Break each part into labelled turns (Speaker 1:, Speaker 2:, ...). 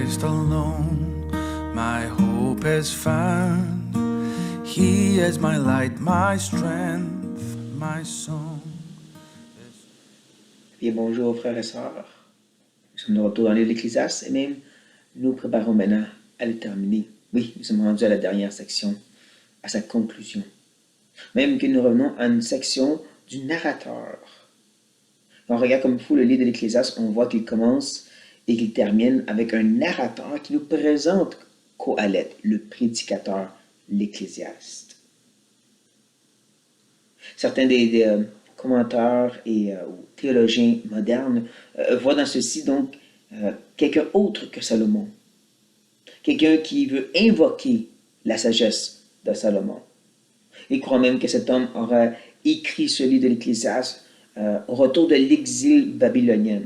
Speaker 1: Christ alone, my hope is found. He is my light, my strength, my song.
Speaker 2: Bien, bonjour frères et sœurs. Nous sommes de retour dans le livre de l'Ecclésiaste et même nous préparons maintenant à le terminer. Oui, nous sommes rendus à la dernière section, à sa conclusion. Même que nous revenons à une section du narrateur. Quand on regarde comme il faut le livre de l'Ecclésiaste, on voit qu'il commence et qu'il termine avec un narrateur qui nous présente Qoheleth, le prédicateur, l'Ecclésiaste. Certains des commentateurs et théologiens modernes voient dans ceci donc quelqu'un autre que Salomon. Quelqu'un qui veut invoquer la sagesse de Salomon. Ils croient même que cet homme aura écrit ce livre de l'Ecclésiaste au retour de l'exil babylonien.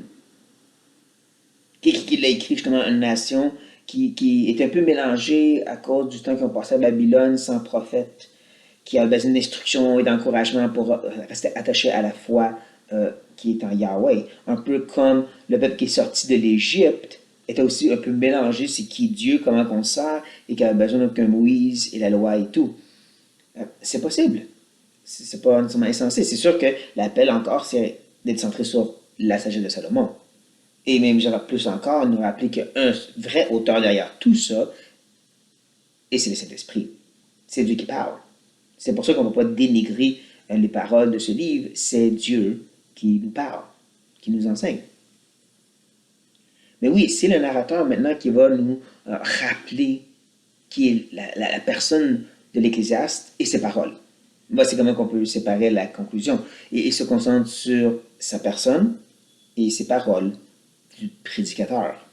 Speaker 2: Qui l'a écrit justement à une nation qui est un peu mélangée à cause du temps qu'ils ont passé à Babylone sans prophète, qui a besoin d'instruction et d'encouragement pour rester attaché à la foi qui est en Yahweh. Un peu comme le peuple qui est sorti de l'Égypte était aussi un peu mélangé, c'est qui Dieu, comment qu'on sert, et qui a besoin qu'un Moïse et la loi et tout. C'est possible. C'est pas nécessairement insensé. C'est sûr que l'appel encore, c'est d'être centré sur la sagesse de Salomon. Et même, j'aurais plus encore, nous rappeler qu'un vrai auteur derrière tout ça, et c'est le Saint-Esprit. C'est Dieu qui parle. C'est pour ça qu'on ne peut pas dénigrer les paroles de ce livre. C'est Dieu qui nous parle, qui nous enseigne. Mais oui, c'est le narrateur maintenant qui va nous rappeler qui est la personne de l'Ecclésiaste et ses paroles. Voici comment on peut séparer la conclusion. Et il se concentre sur sa personne et ses paroles du prédicateur.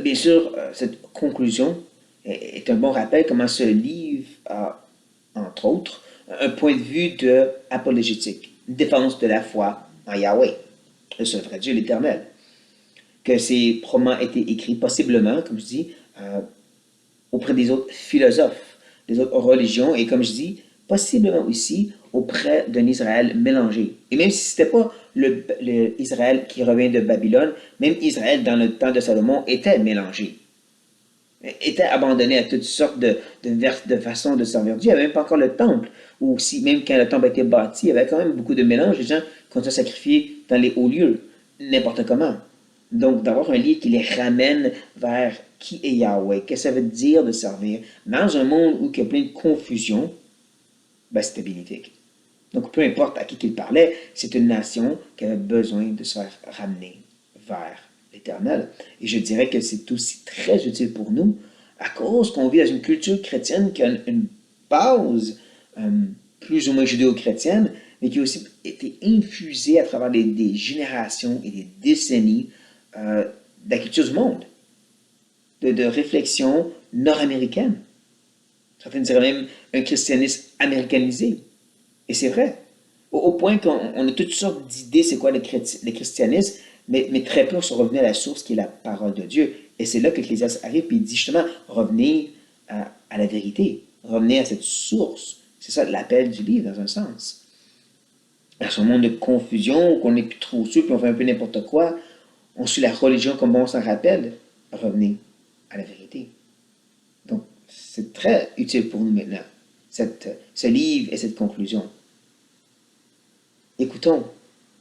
Speaker 2: Bien sûr, cette conclusion est un bon rappel comment ce livre a, entre autres, un point de vue de apologétique, une défense de la foi en Yahweh, le seul vrai Dieu, l'Éternel. Que ces probablement été écrits possiblement, comme je dis, auprès des autres philosophes, des autres religions, et comme je dis, possiblement aussi auprès d'un Israël mélangé. Et même si ce n'était pas le Israël qui revient de Babylone, même Israël dans le temps de Salomon était mélangé, était abandonné à toutes sortes de façons de servir Dieu. Il n'y avait même pas encore le temple, ou si même quand le temple a été bâti, il y avait quand même beaucoup de mélange, les gens continuaient à sacrifier dans les hauts lieux, n'importe comment. Donc, d'avoir un livre qui les ramène vers qui est Yahweh, qu'est-ce que ça veut dire de servir, dans un monde où il y a plein de confusion, ben, c'était bénéfique. Donc, peu importe à qui il parlait, c'est une nation qui avait besoin de se faire ramener vers l'Éternel. Et je dirais que c'est aussi très utile pour nous, à cause qu'on vit dans une culture chrétienne qui a une base plus ou moins judéo-chrétienne, mais qui a aussi été infusée à travers des générations et des décennies de la culture du monde, de réflexion nord-américaine. Certains diraient même un christianisme américanisé. Et c'est vrai. Au point qu'on a toutes sortes d'idées, c'est quoi le christianisme, mais très peu sont revenus à la source qui est la parole de Dieu. Et c'est là que l'Ecclésiaste arrive et il dit justement, revenez à la vérité, revenez à cette source. C'est ça l'appel du livre dans un sens. Dans ce monde de confusion, qu'on n'est plus trop sûr, puis on fait un peu n'importe quoi, on suit la religion comme on s'en rappelle, revenez à la vérité. Donc, c'est très utile pour nous maintenant, ce livre et cette conclusion. Écoutons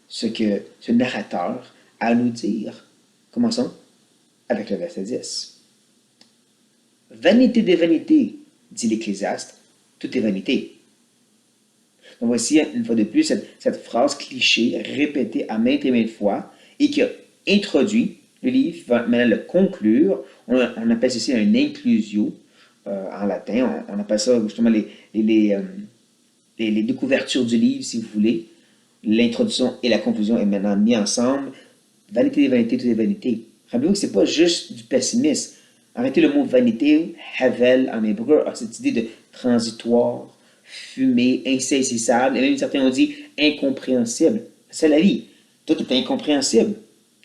Speaker 2: ce que ce narrateur a à nous dire. Commençons avec le verset 10. Vanité des vanités, dit l'Ecclésiaste, tout est vanité. Donc voici une fois de plus cette phrase cliché répétée à maintes et maintes fois et qui a introduit le livre, va maintenant le conclure. On appelle ceci un inclusio en latin. On appelle ça justement les couvertures du livre, si vous voulez. L'introduction et la conclusion est maintenant mis ensemble. Vanité des vanités, tout est vanité. Rappelez-vous que ce n'est pas juste du pessimisme. Arrêtez le mot vanité, havel en hébreu, a cette idée de transitoire, fumée, insaisissable, et même certains ont dit incompréhensible. C'est la vie. Tout est incompréhensible.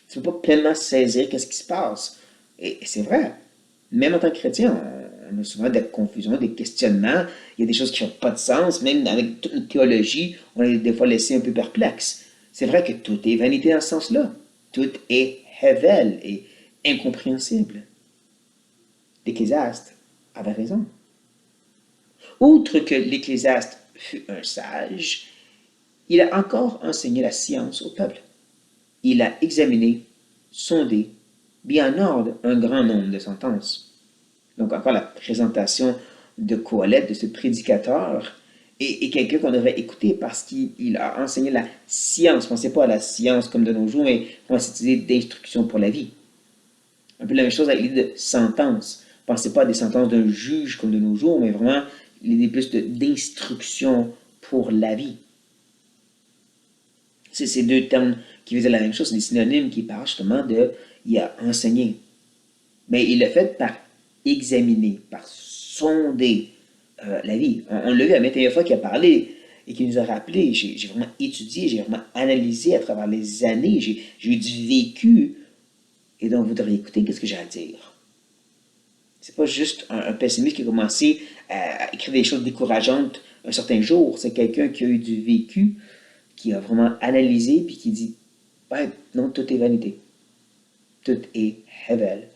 Speaker 2: Tu ne peux pas pleinement saisir qu'est-ce qui se passe. Et c'est vrai. Même en tant que chrétien, on a souvent des confusions, des questionnements. Il y a des choses qui n'ont pas de sens. Même avec toute notre théologie, on est des fois laissé un peu perplexe. C'est vrai que tout est vanité dans ce sens-là. Tout est hevel. incompréhensible. L'Ecclésiaste avait raison. Outre que l'Ecclésiaste fut un sage, il a encore enseigné la science au peuple. Il a examiné, sondé, mis en ordre un grand nombre de sentences. Donc encore la présentation de Qoheleth, de ce prédicateur, est quelqu'un qu'on devrait écouter parce qu'il a enseigné la science. Pensez pas à la science comme de nos jours, mais comment s'utiliser d'instruction pour la vie. Un peu la même chose avec l'idée de sentence. Pensez pas à des sentences d'un juge comme de nos jours, mais vraiment l'idée plus d'instruction pour la vie. C'est ces deux termes qui faisaient la même chose, c'est des synonymes qui parlent justement de il a enseigné. Mais il l'a fait par examiner, par sonder la vie. On l'a vu à maintes fois qu'il a parlé et qu'il nous a rappelé. J'ai vraiment étudié, j'ai vraiment analysé à travers les années, j'ai eu du vécu. Et donc, vous devriez écouter qu'est-ce que j'ai à dire. C'est pas juste un pessimiste qui a commencé à écrire des choses décourageantes un certain jour. C'est quelqu'un qui a eu du vécu, qui a vraiment analysé, puis qui dit, ouais, non, tout est vanité. Tout est Hevel.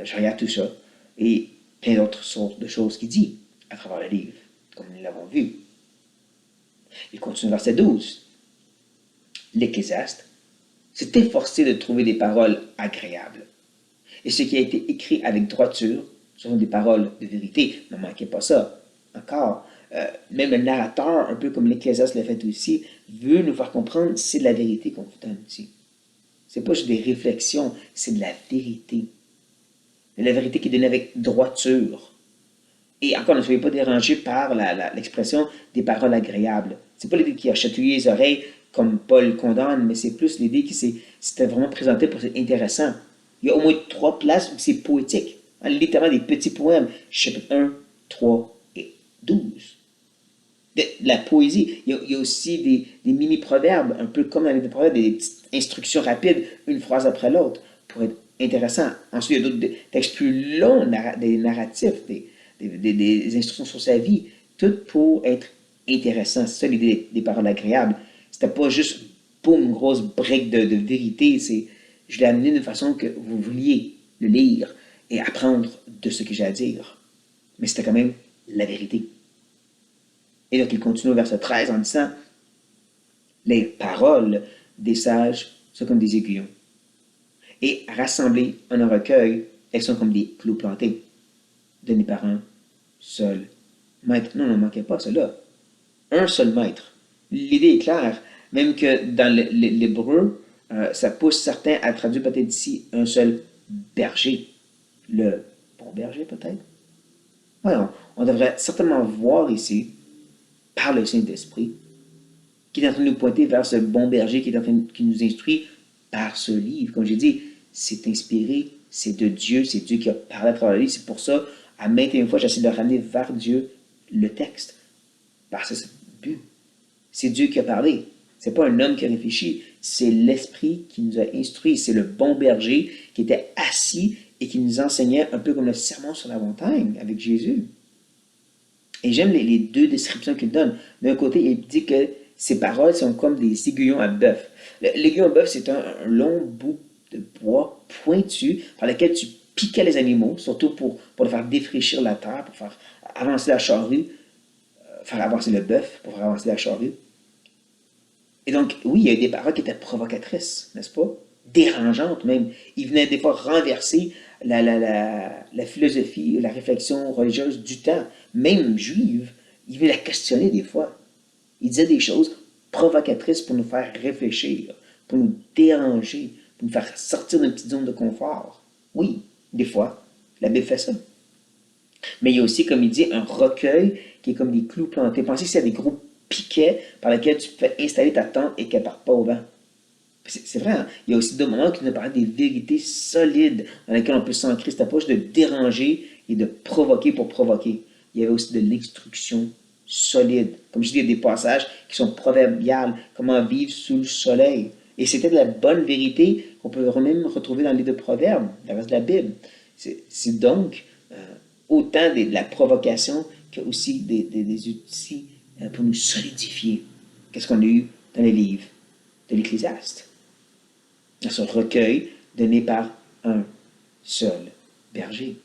Speaker 2: Je regarde tout ça. Et plein d'autres sortes de choses qu'il dit à travers le livre, comme nous l'avons vu. Il continue verset 12. L'Ecclésiaste s'est efforcé de trouver des paroles agréables. Et ce qui a été écrit avec droiture ce sont des paroles de vérité. Ne manquez pas ça. Encore, même le narrateur, un peu comme l'Ecclésiaste l'a fait aussi, veut nous faire comprendre que c'est de la vérité qu'on vous donne ici. Ce n'est pas juste des réflexions, c'est de la vérité. La vérité qui est donnée avec droiture. Et encore, ne soyez pas dérangés par l'expression des paroles agréables. Ce n'est pas l'idée qui a chatouillé les oreilles comme Paul condamne, mais c'est plus l'idée qui c'était vraiment présenté pour être intéressant. Il y a au moins 3 places où c'est poétique. Littéralement des petits poèmes, chapitre 1, 3 et 12. De la poésie. Il y a aussi des mini-proverbes, un peu comme dans les proverbes, des petites instructions rapides, une phrase après l'autre, pour être intéressant. Ensuite, il y a d'autres textes plus longs, des narratifs, des instructions sur sa vie, tout pour être intéressant. C'est ça l'idée des paroles agréables. C'était pas juste, boum, une grosse brique de vérité. Je l'ai amené d'une façon que vous vouliez le lire et apprendre de ce que j'ai à dire. Mais c'était quand même la vérité. Et donc il continue au verset 13 en disant, les paroles des sages sont comme des aiguillons. Et rassemblées en un recueil, elles sont comme des clous plantés, donnés par un seul maître. Non, ne manquez pas cela. Un seul maître. L'idée est claire, même que dans l'hébreu, ça pousse certains à traduire peut-être ici un seul berger. Le bon berger, peut-être? Oui, on devrait certainement voir ici, par le Saint-Esprit, qui est en train de nous pointer vers ce bon berger qui nous instruit par ce livre. Comme j'ai dit, c'est inspiré, c'est de Dieu, c'est Dieu qui a parlé à travers le livre. C'est pour ça, à maintes fois, j'essaie de ramener vers Dieu le texte. Parce que c'est le but. C'est Dieu qui a parlé. C'est pas un homme qui a réfléchi, c'est l'Esprit qui nous a instruits. C'est le bon berger qui était assis et qui nous enseignait un peu comme le sermon sur la montagne avec Jésus. Et j'aime les deux descriptions qu'il donne. D'un côté, il dit que ces paroles sont comme des aiguillons à bœuf. L'aiguillon à bœuf, c'est un long bout de bois pointu par lequel tu piquais les animaux, surtout pour leur faire défraîchir la terre, pour faire avancer la charrue, faire avancer le bœuf, pour faire avancer la charrue. Et donc, oui, il y a des paroles qui étaient provocatrices, n'est-ce pas? Dérangeantes même. Il venait des fois renverser la philosophie, la réflexion religieuse du temps, même juive. Il venait la questionner des fois. Il disait des choses provocatrices pour nous faire réfléchir, pour nous déranger, pour nous faire sortir d'une petite zone de confort. Oui, des fois, la Bible fait ça. Mais il y a aussi, comme il dit, un recueil qui est comme des clous plantés. Pensez qu'il y a des gros piquets par lesquels tu peux installer ta tente et qu'elle ne part pas au vent. C'est vrai, hein? Il y a aussi d'autres moments qui nous parlent des vérités solides dans lesquelles on peut s'ancrer. C'était pas juste de déranger et de provoquer pour provoquer. Il y avait aussi de l'instruction solide. Comme je dis, il y a des passages qui sont proverbiales. Comment vivre sous le soleil. Et c'était de la bonne vérité qu'on peut même retrouver dans les deux proverbes, le reste de la Bible. C'est donc autant de la provocation que aussi des outils pour nous solidifier. Qu'est-ce qu'on a eu dans les livres de l'Ecclésiaste? Dans ce recueil donné par un seul berger.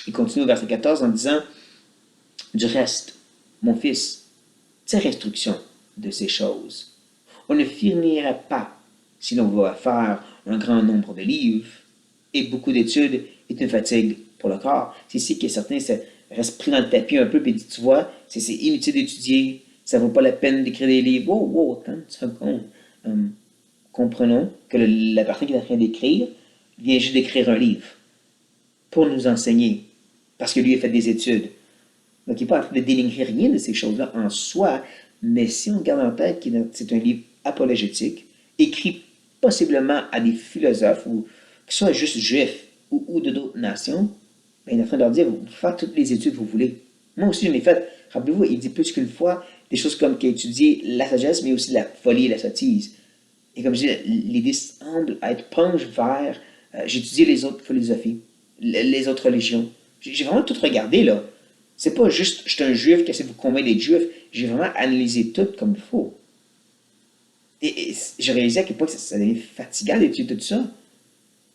Speaker 2: Il continue au verset 14 en disant, du reste, mon fils, tire instruction de ces choses. On ne finira pas si l'on va faire un grand nombre de livres, et beaucoup d'études est une fatigue pour le corps. C'est ici que certains restent pris dans le tapis un peu et disent, tu vois, c'est inutile d'étudier, ça ne vaut pas la peine d'écrire des livres. Wow, attends une seconde. Comprenons que la personne qui est en train d'écrire vient juste d'écrire un livre pour nous enseigner, parce que lui a fait des études. Donc, il n'est pas en train de dénigrer rien de ces choses-là en soi, mais si on garde en tête que c'est un livre apologétique, écrit possiblement à des philosophes, ou qui soient juste juifs ou de d'autres nations, ben, il est en train de leur dire, vous pouvez faire toutes les études que vous voulez. Moi aussi, je l'ai fait. Rappelez-vous, il dit plus qu'une fois des choses comme qu'il a étudié la sagesse, mais aussi la folie et la sottise. Et comme je dis, l'idée semble être penche vers, j'ai étudié les autres philosophies, les autres religions. J'ai vraiment tout regardé, là. C'est pas juste, je suis un juif qui essaie de vous convaincre d'être juif. J'ai vraiment analysé tout comme il faut. Et je réalisais à quel point ça devient fatigant d'étudier tout ça.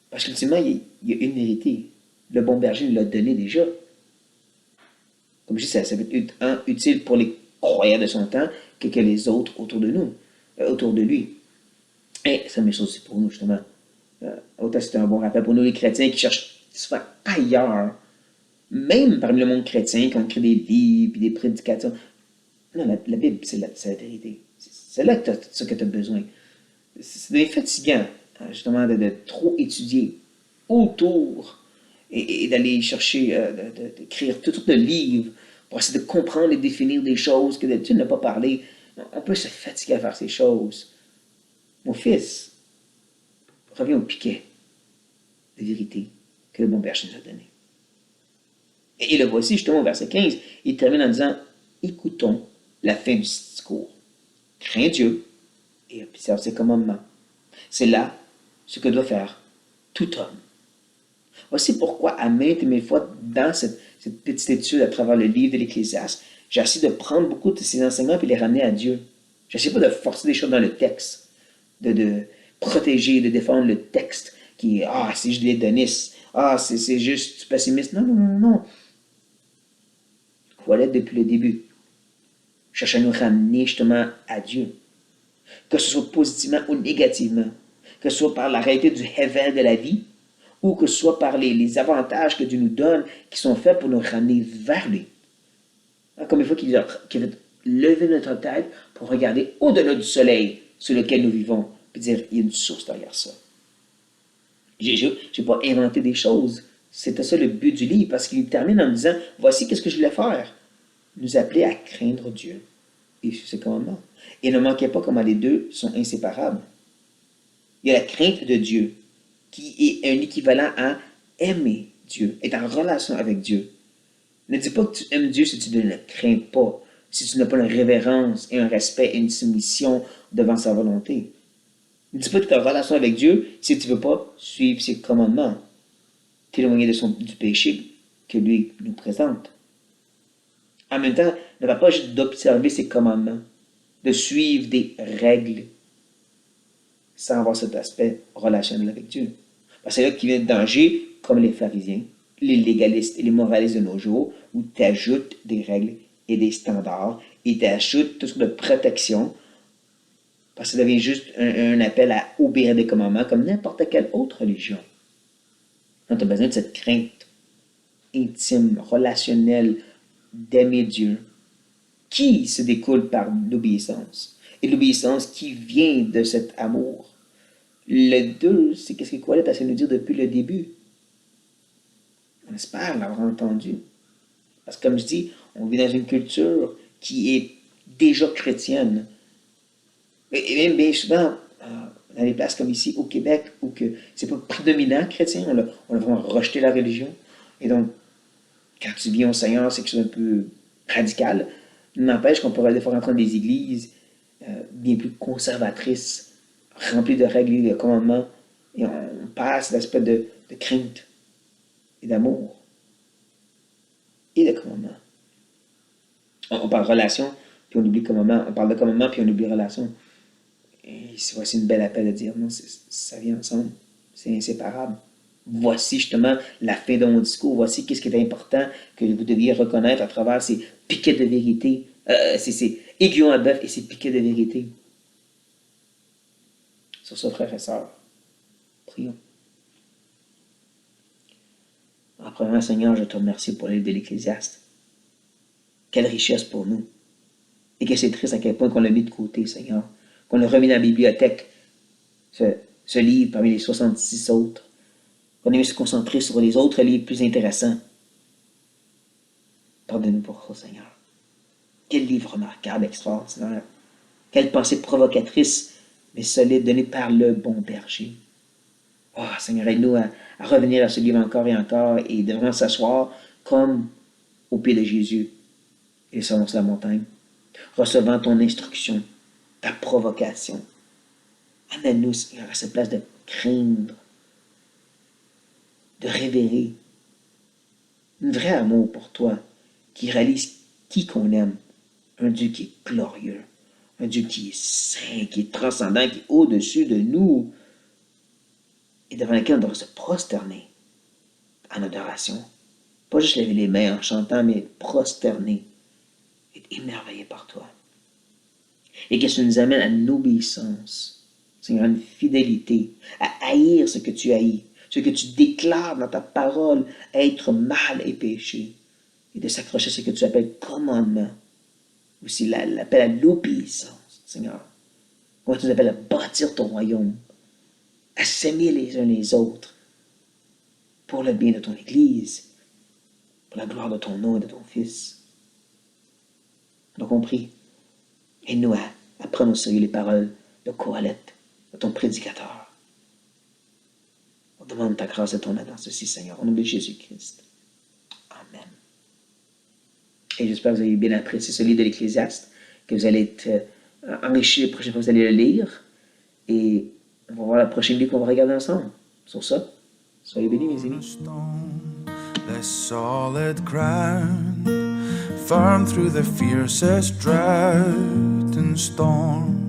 Speaker 2: Parce qu'ultimement, il y a une vérité. Le bon berger l'a donné déjà. Comme je dis, ça peut être utile pour les croyants de son temps que les autres autour de nous, autour de lui. Et ça me chose aussi pour nous, justement. Autant c'est un bon rappel pour nous, les chrétiens qui cherchent souvent ailleurs, même parmi le monde chrétien, qui ont écrit des livres et des prédications. Non, la Bible, c'est la vérité. C'est là que tu as tout ce que tu as besoin. C'est devient fatigant, justement, de trop étudier autour et d'aller chercher, d'écrire toutes sortes de livres pour essayer de comprendre et définir des choses que d'habitude n'a pas parlé. On peut se fatiguer à faire ces choses. Mon fils, reviens au piquet de vérité que le bon berger nous a donné. Et le voici justement au verset 15, il termine en disant, écoutons la fin du discours. Crains Dieu et observe ses commandements. C'est là ce que doit faire tout homme. Voici pourquoi, à maintes et maintes fois, dans cette petite étude à travers le livre de l'Ecclésiaste, j'ai essayé de prendre beaucoup de ces enseignements et les ramener à Dieu. Je n'essaie pas de forcer des choses dans le texte, de protéger, de défendre le texte qui est c'est juste l'hédonisme, c'est juste pessimiste. Non, non, non, non. Voilà depuis le début. Cherche à nous ramener justement à Dieu. Que ce soit positivement ou négativement. Que ce soit par la réalité du hevel de la vie, ou que ce soit par les avantages que Dieu nous donne, qui sont faits pour nous ramener vers lui. Comme il faut qu'il va lever notre tête pour regarder au-delà du soleil sur lequel nous vivons, puis dire, il y a une source derrière ça. Je n'ai pas inventé des choses. C'était ça le but du livre, parce qu'il termine en disant, voici qu'est-ce que je voulais faire. Nous appeler à craindre Dieu et ses commandements. Et ne manquez pas comment les deux sont inséparables. Il y a la crainte de Dieu, qui est un équivalent à aimer Dieu, être en relation avec Dieu. Ne dis pas que tu aimes Dieu si tu ne le crains pas, si tu n'as pas une révérence et un respect et une soumission devant sa volonté. Ne dis pas que tu es en relation avec Dieu si tu ne veux pas suivre ses commandements, t'éloigner du péché que lui nous présente. En même temps, ne va pas juste d'observer ses commandements, de suivre des règles sans avoir cet aspect relationnel avec Dieu. Parce que c'est là qu'il vient le danger, comme les pharisiens, les légalistes et les moralistes de nos jours, où tu ajoutes des règles et des standards et tu ajoutes tout ce de protection, parce que ça devient juste un appel à obéir des commandements comme n'importe quelle autre religion. Donc, tu as besoin de cette crainte intime, relationnelle, d'aimer Dieu, qui se découle par l'obéissance. Et l'obéissance qui vient de cet amour. Le deux, c'est qu'est-ce que Colette a essayé de nous dire depuis le début. On espère l'avoir entendu. Parce que comme je dis, on vit dans une culture qui est déjà chrétienne. Et même bien souvent, dans des places comme ici au Québec, où que c'est pas prédominant chrétien, on a vraiment rejeté la religion. Et donc, quand tu viens au Seigneur, c'est quelque chose un peu radical. N'empêche qu'on pourrait des fois rentrer dans des églises bien plus conservatrices, remplies de règles et de commandements, et on passe l'aspect de crainte et d'amour et de commandement. On parle relation, puis on oublie commandement. On parle de commandement, puis on oublie relation. Et voici une belle appel de dire, non, ça vient ensemble. C'est inséparable. Voici justement la fin de mon discours. Voici qu'est-ce qui est important que vous deviez reconnaître à travers ces piquets de vérité, ces aiguillons à bœuf et ces piquets de vérité. Sur ce, frères et sœurs, prions. En premièrement, Seigneur, je te remercie pour l'aide de l'Ecclésiaste. Quelle richesse pour nous. Et que c'est triste à quel point qu'on l'a mis de côté, Seigneur. Qu'on l'a remis dans la bibliothèque, ce livre parmi les 66 autres. Qu'on ait mieux se concentrer sur les autres livres plus intéressants. Pardonne-nous pour ça, Seigneur. Quel livre remarquable, extraordinaire. Quelle pensée provocatrice, mais solide, donnée par le bon berger. Oh, Seigneur, aide-nous à revenir à ce livre encore et encore et de vraiment s'asseoir comme au pied de Jésus et descendre sur la montagne, recevant ton instruction, ta provocation. Amène-nous, Seigneur, à cette place de craindre, de révérer un vrai amour pour toi qui réalise qui qu'on aime. Un Dieu qui est glorieux, un Dieu qui est saint, qui est transcendant, qui est au-dessus de nous et devant lequel on doit se prosterner en adoration. Pas juste lever les mains en chantant, mais prosterner, être émerveillé par toi. Et que ça nous amène à une obéissance, Seigneur, à une fidélité, à haïr ce que tu haïs, ce que tu déclares dans ta parole, être mal et péché, et de s'accrocher à ce que tu appelles commandement, aussi l'appel à l'obéissance, Seigneur. Comment tu nous appelles à bâtir ton royaume, à s'aimer les uns les autres, pour le bien de ton Église, pour la gloire de ton nom et de ton Fils. Donc on prie, aide-nous à prendre au sérieux les paroles de Qoheleth, de ton prédicateur. On demande ta grâce et ton aide dans ceci, Seigneur, au nom de Jésus-Christ. Amen. Et j'espère que vous avez bien apprécié ce livre de l'Ecclésiaste, que vous allez être enrichis la prochaine fois que vous allez le lire. Et on va voir la prochaine livre qu'on va regarder ensemble. Sur ça, soyez bénis, mes amis.
Speaker 1: The solid ground, firm through the fiercest drought and storm.